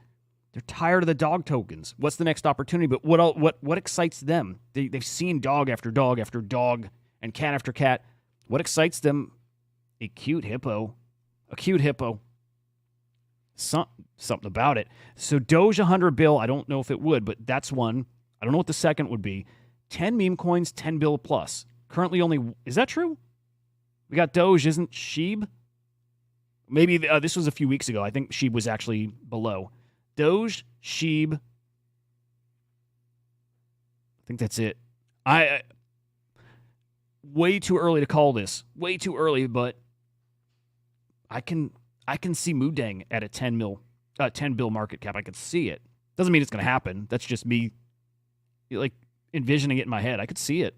they're tired of the dog tokens. What's the next opportunity? But what excites them? They've seen dog after dog after dog and cat after cat. What excites them? A cute hippo. A cute hippo. Something about it. So Doge 100 bill, I don't know if it would, but that's one. I don't know what the second would be. 10 meme coins, 10 bill plus. Currently only, is that true? We got Doge, isn't Sheeb? Maybe this was a few weeks ago. I think Sheeb was actually below. Doge, Sheeb. I think that's it. Way too early to call this. Way too early, but I can see Deng at a 10 bill market cap. I could see it. Doesn't mean it's going to happen. That's just me, like, envisioning it in my head. I could see it.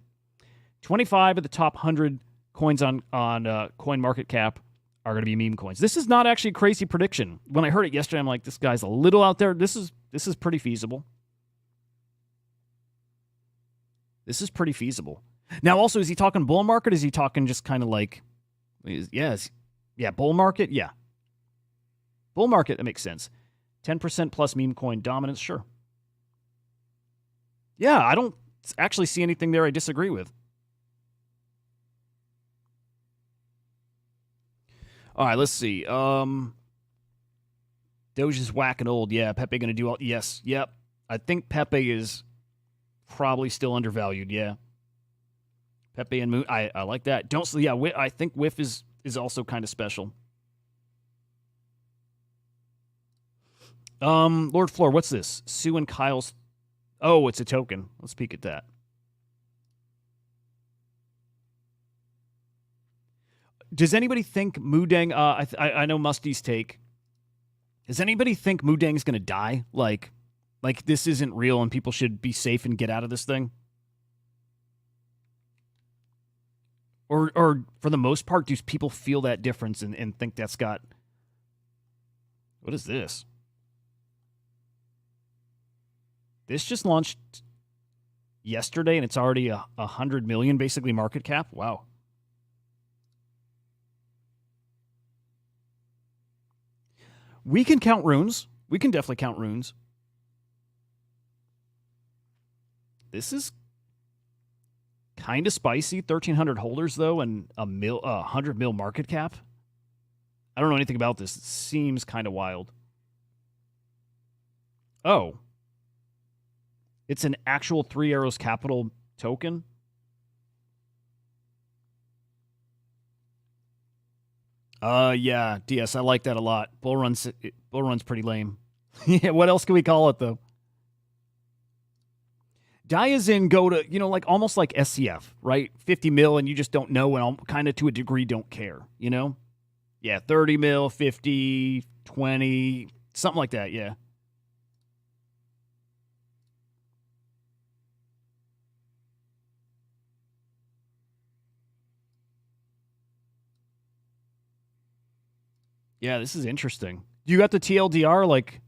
25 of the top 100 coins on Coin Market Cap are going to be meme coins. This is not actually a crazy prediction. When I heard it yesterday, I'm like, this guy's a little out there. This is pretty feasible. This is pretty feasible. Now, also, is he talking bull market? Is he talking just kind of like, yeah, bull market? Yeah. Bull market, that makes sense. 10% plus meme coin dominance, sure. Yeah, I don't actually see anything there I disagree with. All right, let's see. Doge is whack and old. Yeah, Pepe going to do all... Yes, yep. I think Pepe is probably still undervalued, yeah. Pepe and Moon, I like that. I think Whiff is also kind of special. Lord Floor, what's this? Sue and Kyle's... Oh, it's a token. Let's peek at that. Does anybody think Deng... I know Musty's take. Does anybody think Deng's going to die? Like this isn't real and people should be safe and get out of this thing? Or for the most part, do people feel that difference and think that's got... What is this? This just launched yesterday, and it's already 100 million, basically, market cap. Wow. We can count runes. We can definitely count runes. This is kind of spicy. 1,300 holders, though, and 100 mil market cap. I don't know anything about this. It seems kind of wild. Oh. It's an actual Three Arrows Capital token. Yeah, DS, I like that a lot. Bull Run's pretty lame. Yeah, what else can we call it, though? Diazin go to, like almost like SCF, right? 50 mil, and you just don't know, and kind of to a degree don't care, Yeah, 30 mil, 50, 20, something like that, yeah. Yeah, this is interesting. You got the TLDR, like...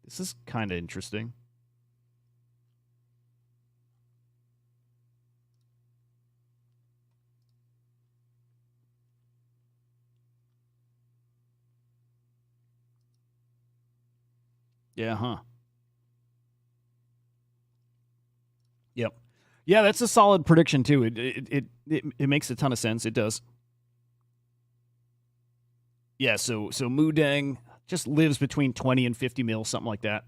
This is kind of interesting. Yeah, huh. Yep. Yeah, that's a solid prediction, too. It makes a ton of sense. It does. Yeah, so Deng just lives between 20 and 50 mil, something like that.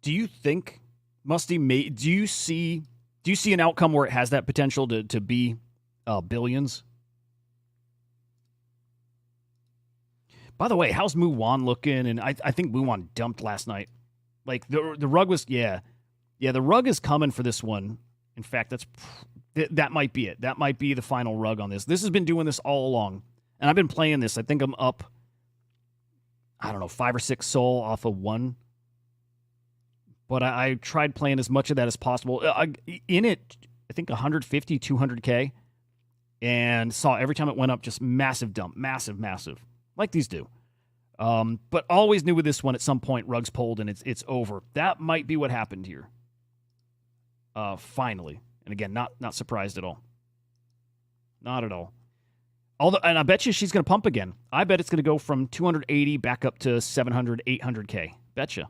Do you think Musty do you see an outcome where it has that potential to be billions? By the way, how's Muwan looking? And I think Muwan dumped last night. Like the rug was the rug is coming for this one. In fact, that might be it. That might be the final rug on this. This has been doing this all along. And I've been playing this. I think I'm up, I don't know, 5 or 6 soul off of one. But I tried playing as much of that as possible. In it, I think 150, 200K. And saw every time it went up, just massive dump. Massive, massive. Like these do. But always knew with this one, at some point, rugs pulled and it's over. That might be what happened here. Finally. And again, not surprised at all. Not at all. Although, and I bet you she's going to pump again. I bet it's going to go from 280 back up to 700, 800K. Betcha.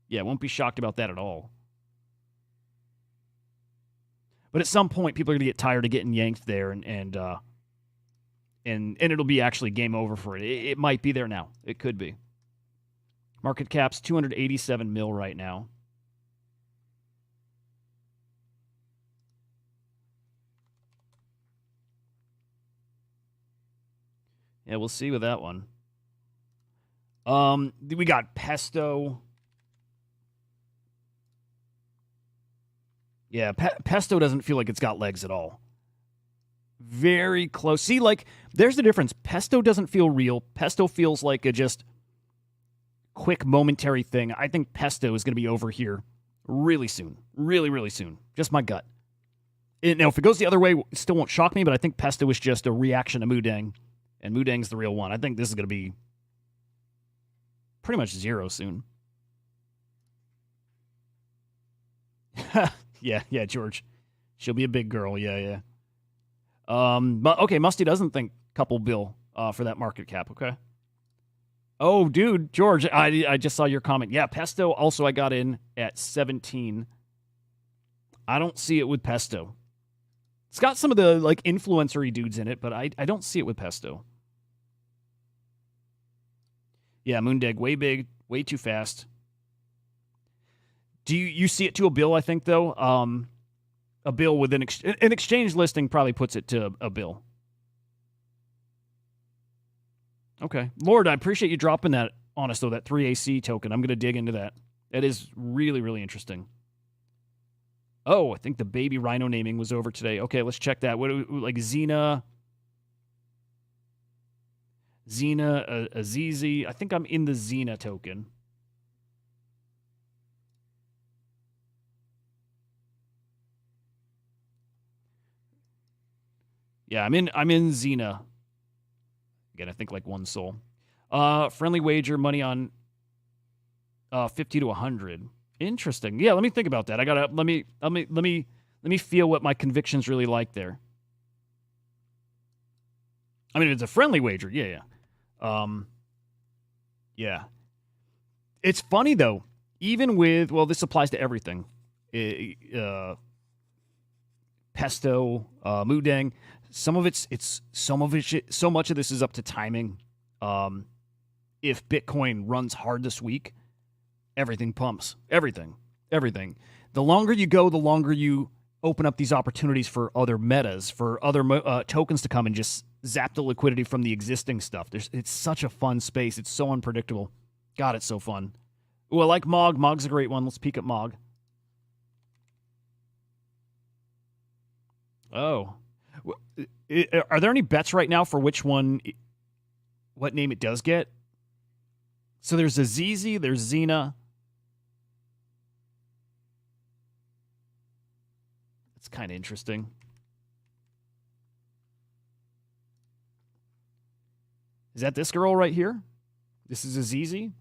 Yeah, won't be shocked about that at all. But at some point, people are going to get tired of getting yanked there, and it'll be actually game over for it. It might be there now. It could be. Market cap's 287 mil right now. Yeah, we'll see with that one. We got Pesto. Yeah, Pesto doesn't feel like it's got legs at all. Very close. See, like, there's the difference. Pesto doesn't feel real. Pesto feels like a just quick momentary thing. I think Pesto is going to be over here really soon. Really, really soon. Just my gut. Now, if it goes the other way, it still won't shock me, but I think Pesto is just a reaction to Deng, and Deng's the real one. I think this is going to be pretty much zero soon. Yeah, George. She'll be a big girl. Yeah. Okay, Musty doesn't think couple bill for that market cap, okay? Oh, dude, George, I just saw your comment. Yeah, Pesto also I got in at 17. I don't see it with Pesto. It's got some of the like influencer-y dudes in it, but I don't see it with Pesto. Yeah, Moondeg, way big, way too fast. Do you see it to a bill, I think, though? A bill with an exchange listing probably puts it to a bill. Okay. Lord, I appreciate you dropping that on us, though, that 3AC token. I'm going to dig into that. That is really, really interesting. Oh, I think the baby rhino naming was over today. Okay, let's check that. What do we, like Xena, Azizi. I think I'm in the Xena token. Yeah, I'm in Xena. Again, I think like one soul. Friendly wager, money on 50 to 100. Interesting. Yeah, let me think about that. I gotta let me feel what my convictions really like there. I mean, if it's a friendly wager, yeah. Yeah. It's funny though. Even with this applies to everything. Pesto, Mudeng. So much of this is up to timing. If Bitcoin runs hard this week, everything pumps. Everything. The longer you go, the longer you open up these opportunities for other metas, for other tokens to come and just zap the liquidity from the existing stuff. It's such a fun space. It's so unpredictable. God, it's so fun. Ooh, I like Mog. Mog's a great one. Let's peek at Mog. Oh. Are there any bets right now for what name it does get? So there's Azizi, there's Xena. It's kind of interesting. Is that this girl right here? This is Azizi?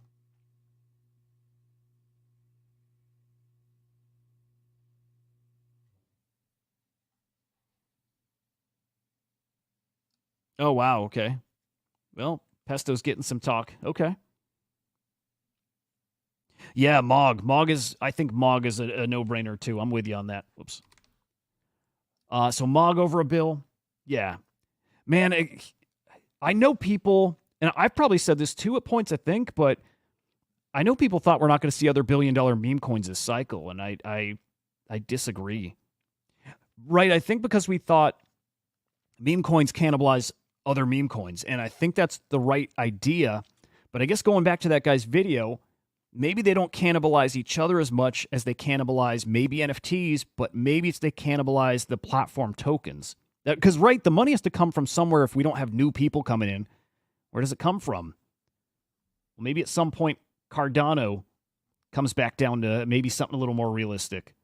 Oh, wow, okay. Well, Pesto's getting some talk. Okay. Yeah, Mog. I think Mog is a no-brainer, too. I'm with you on that. Whoops. So Mog over a bill? Yeah. Man, I know people, and I've probably said this too at points, I think, but I know people thought we're not going to see other billion-dollar meme coins this cycle, and I disagree. Right, I think because we thought meme coins cannibalize other meme coins, and I think that's the right idea, but I guess going back to that guy's video, maybe they don't cannibalize each other as much as they cannibalize maybe NFTs, but maybe they cannibalize the platform tokens. Because, right, the money has to come from somewhere if we don't have new people coming in. Where does it come from? Well, maybe at some point Cardano comes back down to maybe something a little more realistic.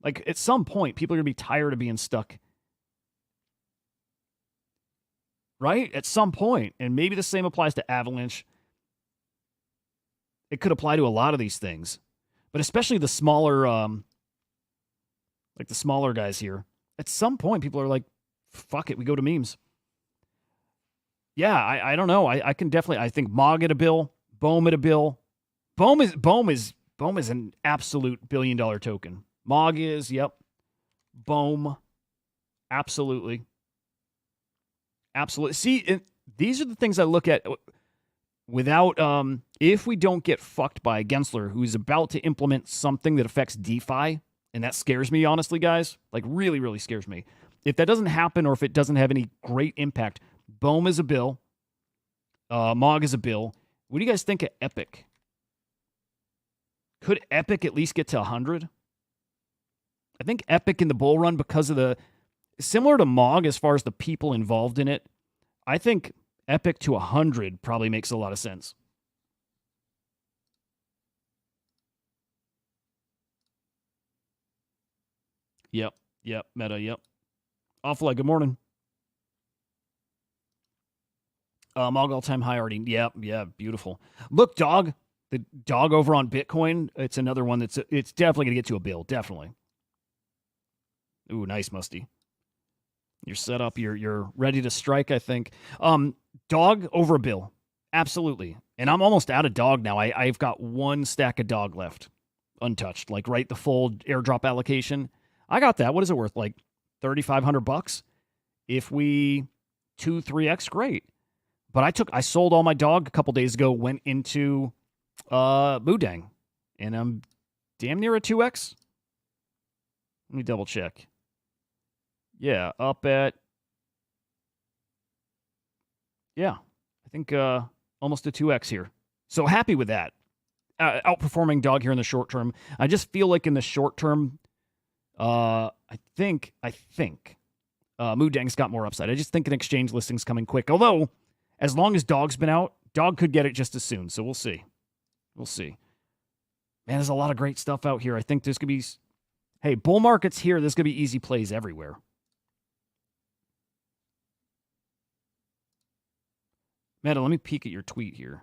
Like, at some point, people are going to be tired of being stuck. Right? At some point. And maybe the same applies to Avalanche. It could apply to a lot of these things. But especially the smaller, like the smaller guys here. At some point, people are like, fuck it, we go to memes. Yeah, I don't know. I can definitely, I think Mog at a bill, Bohm at a bill. Bohm is an absolute $1 billion token. Mog is, yep. Bohm, absolutely. Absolutely. See, these are the things I look at without, if we don't get fucked by Gensler, who's about to implement something that affects DeFi, and that scares me, honestly, guys. Like, really, really scares me. If that doesn't happen, or if it doesn't have any great impact, Bohm is a bill. Mog is a bill. What do you guys think of Epic? Could Epic at least get to 100? I think Epic in the bull run, because of the, similar to Mog as far as the people involved in it, I think Epic to 100 probably makes a lot of sense. Yep, Meta, yep. Awful, good morning. Mog all-time high already. Yeah, beautiful. Look, dog. The dog over on Bitcoin, it's another one it's definitely going to get to a bill, definitely. Ooh, nice, Musty. You're set up. You're ready to strike, I think. Dog over a bill. Absolutely. And I'm almost out of dog now. I've got one stack of dog left. Untouched. Like, right, the full airdrop allocation. I got that. What is it worth? Like $3,500? If we 2-3x, great. But I sold all my dog a couple days ago, went into Deng, and I'm damn near a 2x. Let me double check. Yeah, up at, I think almost a 2x here. So happy with that. Outperforming dog here in the short term. I just feel like in the short term, I think Deng's got more upside. I just think an exchange listing's coming quick. Although, as long as dog's been out, dog could get it just as soon. So we'll see. Man, there's a lot of great stuff out here. I think there's going to be, hey, bull market's here. There's going to be easy plays everywhere. Meta, let me peek at your tweet here.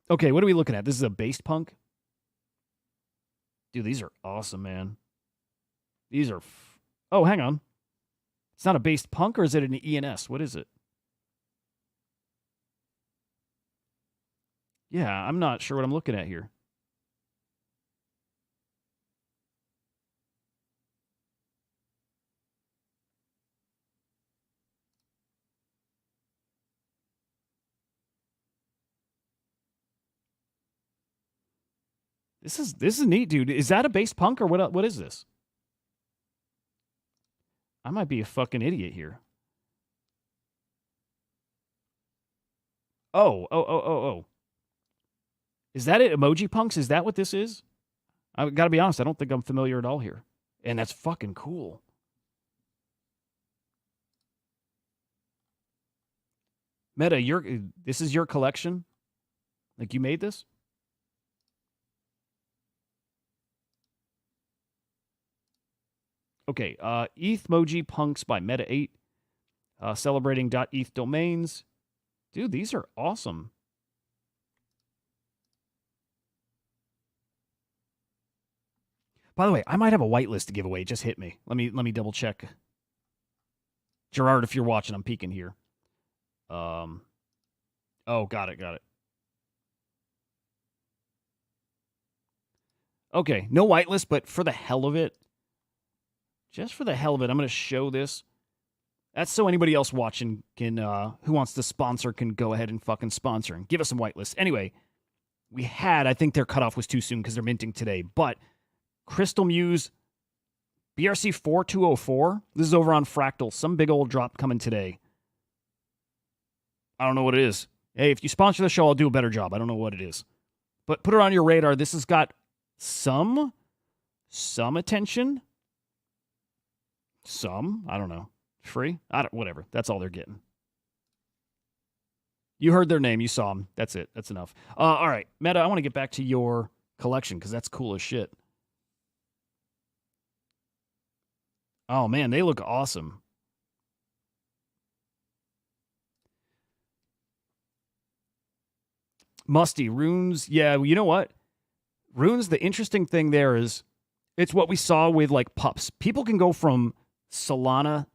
Okay, what are we looking at? This is a based punk? Dude, these are awesome, man. These are... Oh, hang on. It's not a based punk, or is it an ENS? What is it? Yeah, I'm not sure what I'm looking at here. This is neat, dude. Is that a based punk, or what is this? I might be a fucking idiot here. Oh. Is that it? Emoji punks? Is that what this is? I've got to be honest. I don't think I'm familiar at all here. And that's fucking cool. Meta, this is your collection? Like, you made this? Okay, ETH Moji Punks by Meta 8. Celebrating .eth domains. Dude, these are awesome. By the way, I might have a whitelist to give away. It just hit me. Let me double check. Gerard, if you're watching, I'm peeking here. Oh, got it. Okay, no whitelist, but for the hell of it, just for the hell of it, I'm going to show this. That's so anybody else watching can, who wants to sponsor can go ahead and fucking sponsor and give us some whitelist. Anyway, I think their cutoff was too soon because they're minting today, but Crystal Muse, BRC 4204. This is over on Fractal. Some big old drop coming today. I don't know what it is. Hey, if you sponsor the show, I'll do a better job. I don't know what it is. But put it on your radar. This has got some attention. I don't know. Free? Whatever. That's all they're getting. You heard their name. You saw them. That's it. That's enough. All right, Meta, I want to get back to your collection because that's cool as shit. Oh, man, they look awesome. Musty, runes. Yeah, you know what? Runes, the interesting thing there is it's what we saw with like pups. People can go from Solana,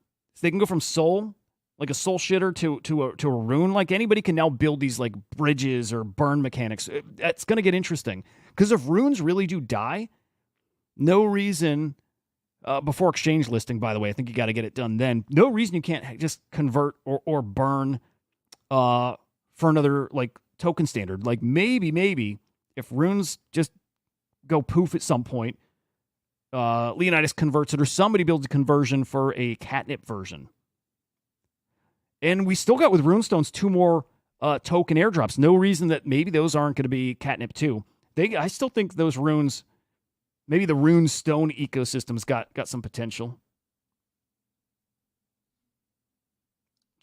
they can go from Sol, like a soul shitter, to a rune. Like anybody can now build these like bridges or burn mechanics. It's going to get interesting because if runes really do die, no reason before exchange listing. By the way, I think you got to get it done then. No reason you can't just convert or burn for another like token standard. Like maybe if runes just go poof at some point, Leonidas converts it or somebody builds a conversion for a catnip version. And we still got with runestones 2 more token airdrops. No reason that maybe those aren't going to be catnip too. I still think those runes, maybe the rune stone ecosystem's got some potential.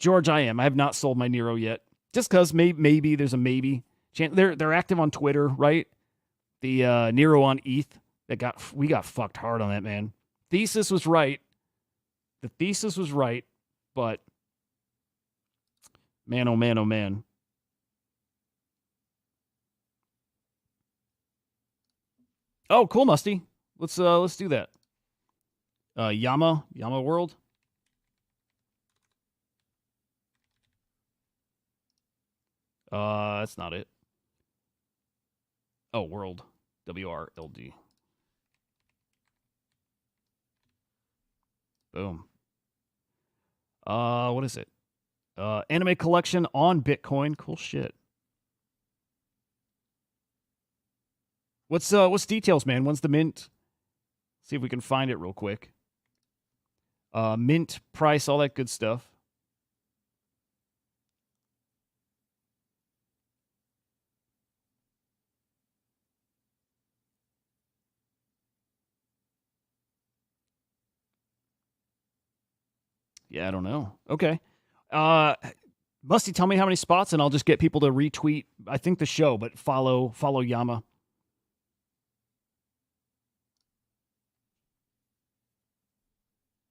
George, I have not sold my Nero yet. Just because maybe there's a maybe chance. They're active on Twitter, right? The Nero on ETH we got fucked hard on that, man. Thesis was right. The thesis was right, but man, oh man, oh man. Oh, cool, Musty. Let's do that. Yama World. That's not it. Oh, World. WRLD. Boom. What is it? Anime collection on Bitcoin. Cool shit. What's details, man? When's the mint? See if we can find it real quick. Mint price, all that good stuff. Yeah, I don't know. Okay. Musty, tell me how many spots, and I'll just get people to retweet, I think, the show, but follow Yama.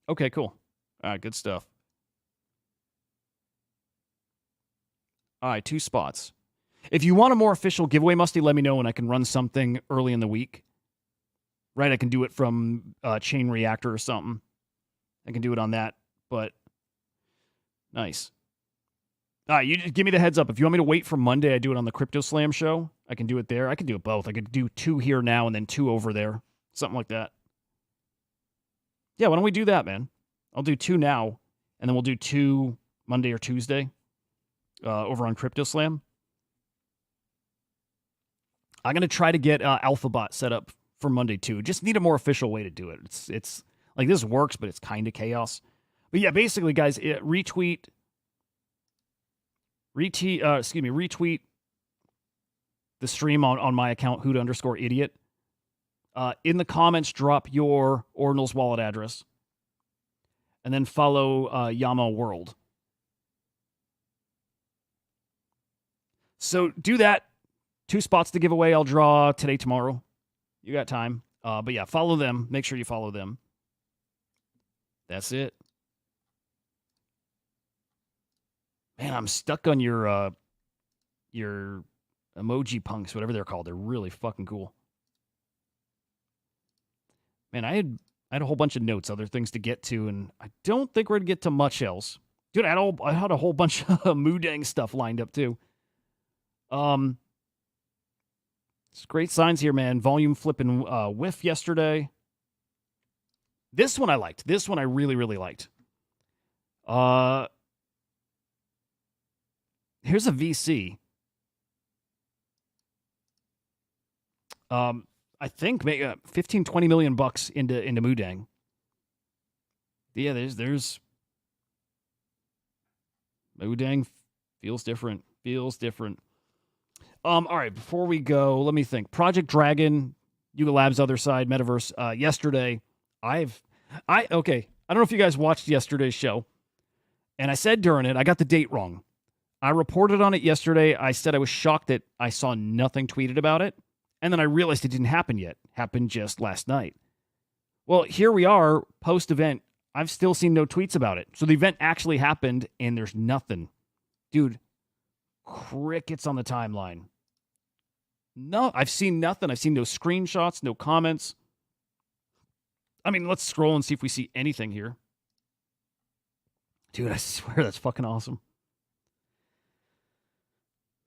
Okay, cool. All right, good stuff. All right, 2 spots. If you want a more official giveaway, Musty, let me know, and I can run something early in the week. Right, I can do it from Chain Reactor or something. I can do it on that. But nice. All right, you just give me the heads up. If you want me to wait for Monday, I do it on the Crypto Slam show. I can do it there. I can do it both. I could do 2 here now and then 2 over there. Something like that. Yeah, why don't we do that, man? I'll do 2 now, and then we'll do 2 Monday or Tuesday over on Crypto Slam. I'm going to try to get AlphaBot set up for Monday, too. Just need a more official way to do it. It's like this works, but it's kind of chaos. But yeah, basically, guys, retweet the stream on my account, Hoot_idiot. In the comments, drop your Ordinal's wallet address. And then follow Yama World. So do that. 2 spots to give away. I'll draw today, tomorrow. You got time. But yeah, follow them. Make sure you follow them. That's it. Man, I'm stuck on your emoji punks, whatever they're called. They're really fucking cool. Man, I had a whole bunch of notes, other things to get to, and I don't think we're gonna get to much else. Dude, I had a whole bunch of Moodang stuff lined up too. It's great signs here, man. Volume flipping whiff yesterday. This one I liked. This one I really, really liked. Here's a VC. I think 15, 20 million bucks into Moodang. Yeah, there's Moodang feels different. All right, before we go, let me think. Project Dragon, Yuga Labs other side, Metaverse. Yesterday, okay. I don't know if you guys watched yesterday's show, and I said during it, I got the date wrong. I reported on it yesterday. I said I was shocked that I saw nothing tweeted about it. And then I realized it didn't happen yet. Happened just last night. Well, here we are, post-event. I've still seen no tweets about it. So the event actually happened, and there's nothing. Dude, crickets on the timeline. No, I've seen nothing. I've seen no screenshots, no comments. I mean, let's scroll and see if we see anything here. Dude, I swear that's fucking awesome.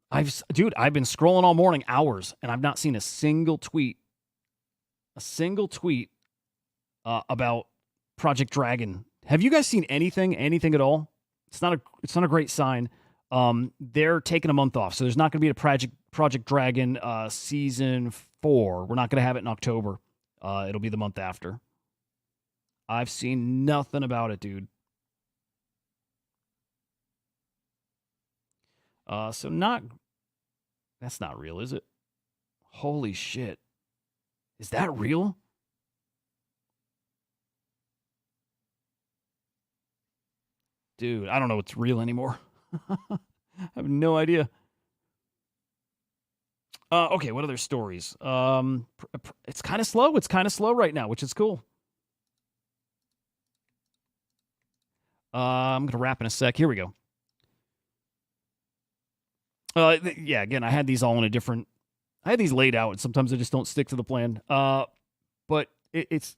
I've been scrolling all morning, hours, and I've not seen a single tweet. About Project Dragon. Have you guys seen anything at all? It's not a great sign. They're taking a month off, so there's not going to be a Project Dragon season 4. We're not going to have it in October. It'll be the month after. I've seen nothing about it, dude. That's not real, is it? Holy shit. Is that real? Dude, I don't know what's real anymore. I have no idea. Okay, what other stories? It's kind of slow. It's kind of slow right now, which is cool. I'm going to wrap in a sec. Here we go. Yeah, again, I had these all in a different... I had these laid out, and sometimes I just don't stick to the plan. But it's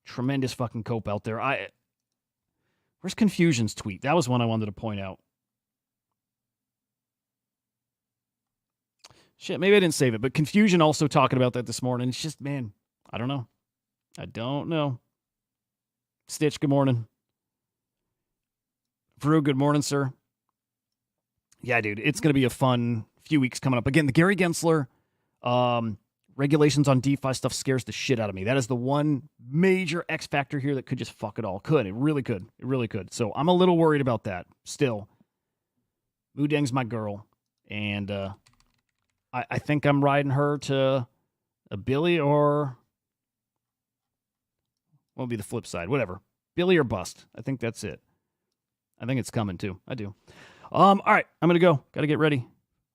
tremendous fucking cope out there. Where's Confusion's tweet? That was one I wanted to point out. Shit, maybe I didn't save it, but Confusion also talking about that this morning. It's just, man, I don't know. Stitch, good morning. Vrew, good morning, sir. Yeah, dude, it's going to be a fun few weeks coming up. Again, the Gary Gensler regulations on DeFi stuff scares the shit out of me. That is the one major X factor here that could just fuck it all. It really could. It really could. So I'm a little worried about that still. Wu Deng's my girl. And I think I'm riding her to a Billy or... what would be the flip side? Whatever. Billy or bust. I think that's it. I think it's coming too. I do. All right. I'm going to go. Got to get ready.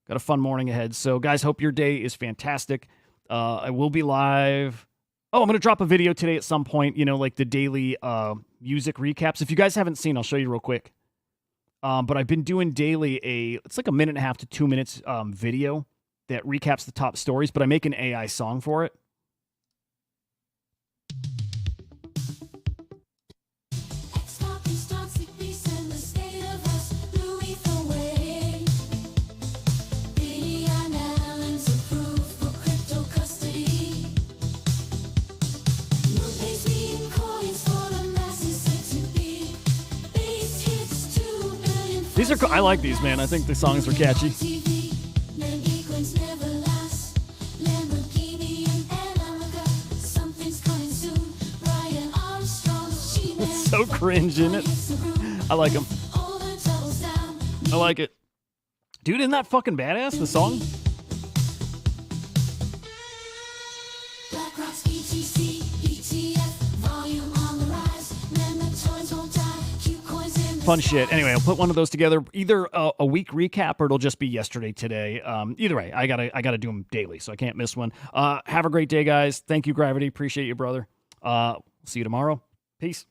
Got a fun morning ahead. So, guys, hope your day is fantastic. I will be live. Oh, I'm going to drop a video today at some point, like the daily music recaps. If you guys haven't seen, I'll show you real quick. But I've been doing daily it's like 1.5 to 2 minutes video that recaps the top stories, but I make an AI song for it. These are I like these, man. I think the songs are catchy. It's so cringe, isn't it? I like them. I like it. Dude, isn't that fucking badass, the song? Fun shit. Anyway, I'll put one of those together, either a week recap or it'll just be yesterday, today. Either way, I gotta do them daily, so I can't miss one. Have a great day, guys. Thank you, Gravity. Appreciate you, brother. See you tomorrow. Peace.